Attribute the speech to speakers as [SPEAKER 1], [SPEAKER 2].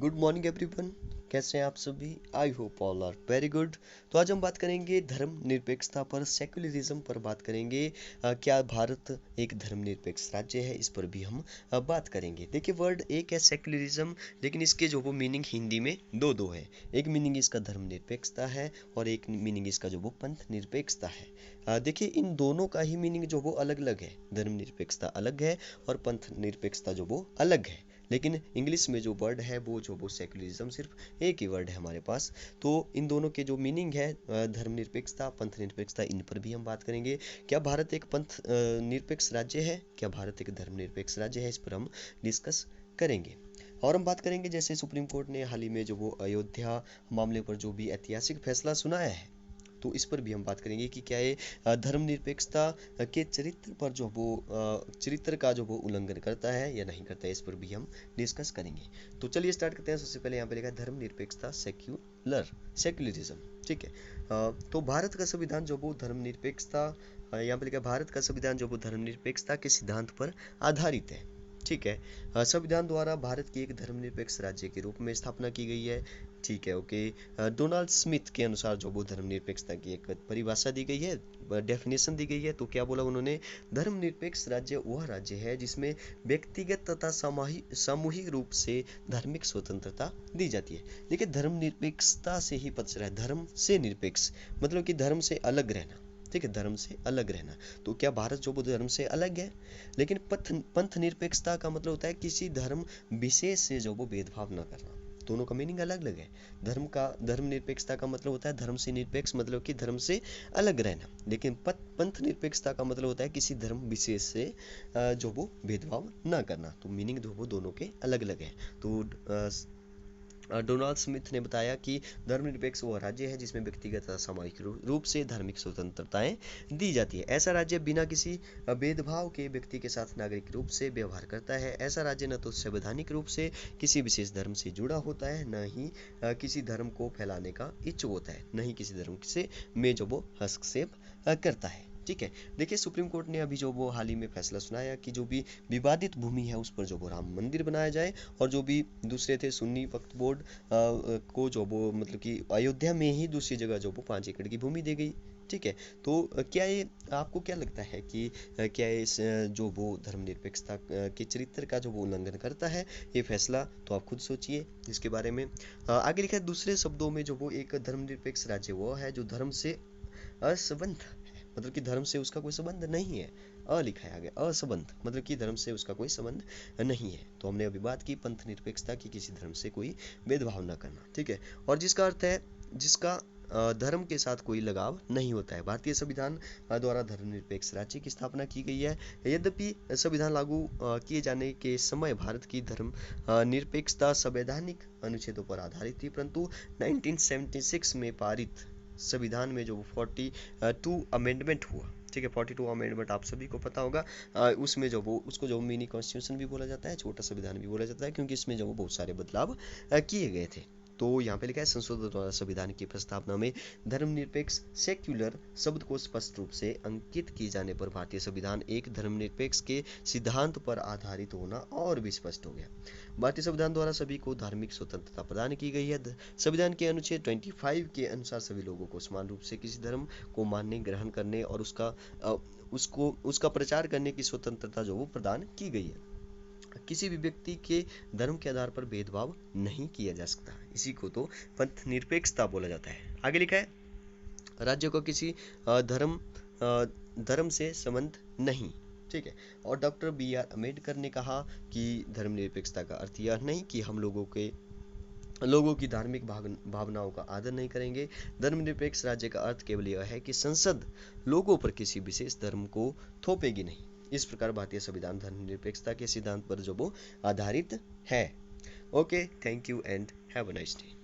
[SPEAKER 1] Good morning everyone. कैसे हैं आप सभी? I hope all are very good. तो आज हम बात करेंगे धर्म निरपेक्षता पर, सेक्युलरिज्म पर बात करेंगे। क्या भारत एक धर्मनिरपेक्ष राज्य है, इस पर भी हम बात करेंगे। देखिए, वर्ड एक है सेक्युलरिज्म, लेकिन इसके जो वो मीनिंग हिंदी में दो दो है। एक मीनिंग इसका धर्मनिरपेक्षता है और एक मीनिंग इसका जो वो पंथ निरपेक्षता है। देखिए, इन दोनों का ही मीनिंग जो वो अलग अलग है। धर्मनिरपेक्षता अलग है और पंथ निरपेक्षता जो वो अलग है। लेकिन इंग्लिश में जो वर्ड है वो सेक्युलरिज्म, सिर्फ एक ही वर्ड है हमारे पास। तो इन दोनों के जो मीनिंग है, धर्मनिरपेक्षता, पंथ निरपेक्षता, इन पर भी हम बात करेंगे। क्या भारत एक पंथ निरपेक्ष राज्य है, क्या भारत एक धर्मनिरपेक्ष राज्य है, इस पर हम डिस्कस करेंगे। और हम बात करेंगे जैसे सुप्रीम कोर्ट ने हाल ही में जो वो अयोध्या मामले पर जो भी ऐतिहासिक फैसला सुनाया है, तो इस पर भी हम बात करेंगे कि क्या ये धर्मनिरपेक्षता के चरित्र पर जो वो चरित्र का जो वो उल्लंघन करता है या नहीं करता है, इस पर भी हम डिस्कस करेंगे। तो चलिए स्टार्ट करते हैं। सबसे पहले यहाँ पे लिखा है धर्मनिरपेक्षता, सेक्युलरिज्म। ठीक है। तो भारत का संविधान जो वो धर्मनिरपेक्षता, यहाँ पे लिखा है भारत का संविधान जो वो धर्मनिरपेक्षता के सिद्धांत पर आधारित है। ठीक है। संविधान द्वारा भारत की एक धर्मनिरपेक्ष राज्य के रूप में स्थापना की गई है। ठीक है, ओके। डोनाल्ड स्मिथ के अनुसार जो वो धर्मनिरपेक्षता की एक परिभाषा दी गई है, डेफिनेशन दी गई है। तो क्या बोला उन्होंने? धर्मनिरपेक्ष राज्य वह राज्य है जिसमें व्यक्तिगत तथा सामूहिक रूप से धार्मिक स्वतंत्रता दी जाती है। देखिए, धर्मनिरपेक्षता से ही पता चला है, धर्म से निरपेक्ष मतलब कि धर्म से अलग रहना। ठीक है, धर्म से अलग रहना। तो क्या भारत जो वो धर्म से अलग है? लेकिन पंथ निरपेक्षता का मतलब होता है किसी धर्म विशेष से जो वो भेदभाव न करना। दोनों का मीनिंग अलग अलग है। धर्म निरपेक्षता का मतलब होता है धर्म से निरपेक्ष, मतलब कि धर्म से अलग रहना। लेकिन पंथ निरपेक्षता का मतलब होता है किसी धर्म विशेष से जो वो भेदभाव न करना। तो मीनिंग वो दोनों के अलग अलग है। तो डोनाल्ड स्मिथ ने बताया कि धर्मनिरपेक्ष वह राज्य है जिसमें व्यक्तिगत तथा सामूहिक रूप से धार्मिक स्वतंत्रताएं दी जाती है। ऐसा राज्य बिना किसी भेदभाव के व्यक्ति के साथ नागरिक रूप से व्यवहार करता है। ऐसा राज्य न तो संवैधानिक रूप से किसी विशेष धर्म से जुड़ा होता है, न ही किसी धर्म को फैलाने का इच्छुक होता है, न ही किसी धर्म से में जो वो हस्तक्षेप करता है। ठीक है। देखिए, सुप्रीम कोर्ट ने अभी जो वो हाल ही में फैसला सुनाया कि जो भी विवादित भूमि है उस पर जो वो राम मंदिर बनाया जाए, और जो भी दूसरे थे सुन्नी वक्फ बोर्ड को जो वो मतलब कि अयोध्या में ही दूसरी जगह जो वो 5 एकड़ की भूमि दी गई। ठीक है। तो क्या ये आपको क्या लगता है कि क्या इस जो वो धर्मनिरपेक्षता के चरित्र का जो वो उल्लंघन करता है ये फैसला? तो आप खुद सोचिए इसके बारे में। आगे लिखा है दूसरे शब्दों में जो वो एक धर्मनिरपेक्ष राज्य वो है जो धर्म से असंबद्ध है, मतलब कि धर्म से उसका कोई संबंध नहीं है। लिखा है आगे, असंबद्ध मतलब कि धर्म से उसका कोई संबंध नहीं है। तो हमने अभी बात की पंथ निरपेक्षता की, किसी धर्म से कोई भेदभाव न करना। ठीक है। और जिसका अर्थ है जिसका धर्म के साथ कोई लगाव नहीं होता है। भारतीय संविधान द्वारा धर्मनिरपेक्ष राज्य की स्थापना की गई है। यद्यपि संविधान लागू किए जाने के समय भारत की धर्म निरपेक्षता संवैधानिक अनुच्छेदों पर आधारित थी, परंतु 1976 में पारित संविधान में जो 42 अमेंडमेंट हुआ। ठीक है, 42 अमेंडमेंट आप सभी को पता होगा। उसमें जो वो उसको जो मिनी कॉन्स्टिट्यूशन भी बोला जाता है, छोटा संविधान भी बोला जाता है, क्योंकि इसमें जो वो बहुत सारे बदलाव किए गए थे। तो यहाँ पे लिखा है संशोधन द्वारा संविधान की प्रस्तावना में धर्मनिरपेक्ष सेक्युलर शब्द को स्पष्ट रूप से अंकित किए जाने पर भारतीय संविधान एक धर्मनिरपेक्ष के सिद्धांत पर आधारित होना और भी स्पष्ट हो गया। भारतीय संविधान द्वारा सभी को धार्मिक स्वतंत्रता प्रदान की गई है। संविधान के अनुच्छेद 25 के अनुसार सभी लोगों को समान रूप से किसी धर्म को मानने, ग्रहण करने और उसका प्रचार करने की स्वतंत्रता जो वो प्रदान की गई है। किसी भी व्यक्ति के धर्म के आधार पर भेदभाव नहीं किया जा सकता। इसी को तो पंथ निरपेक्षता बोला जाता है। आगे लिखा है राज्य को किसी धर्म से संबंध नहीं। ठीक है। और डॉक्टर BR अम्बेडकर ने कहा कि धर्मनिरपेक्षता का अर्थ यह नहीं कि हम लोगों की धार्मिक भावनाओं का आदर नहीं करेंगे। धर्मनिरपेक्ष राज्य का अर्थ केवल यह है कि संसद लोगों पर किसी विशेष धर्म को थोपेगी नहीं। इस प्रकार भारतीय संविधान धर्मनिरपेक्षता के सिद्धांत पर जो वो आधारित है। Okay, thank you and have a nice day.